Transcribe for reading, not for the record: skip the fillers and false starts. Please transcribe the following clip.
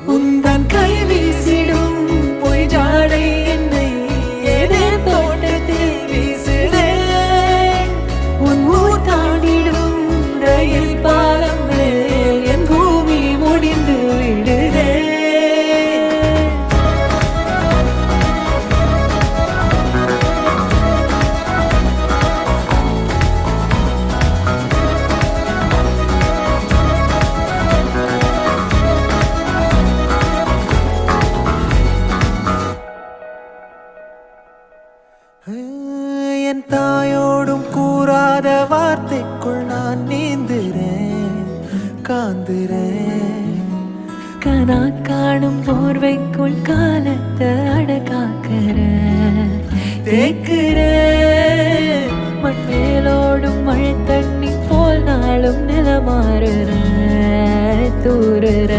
உந்தன் கை வீசிடும் பொய் ஜாடை என்னை ஏதே தோட்டத்தில் வீசுதே. உன் ஊர் தாண்டிடும் ரயில் பாலம் மேல் என் பூமி முடிந்து விடுதே. என் தாயோடும் கூறாத வார்த்தைக்குள் நான் நீந்துறேன், காந்துறேன். கனா காணும் போர்வைக்குள் காலத்தை அடக்காக்கிற தேக்குற. மண்மேலோடும் மழை தண்ணி போல் நாளும் நிலமாறுற தூறுற.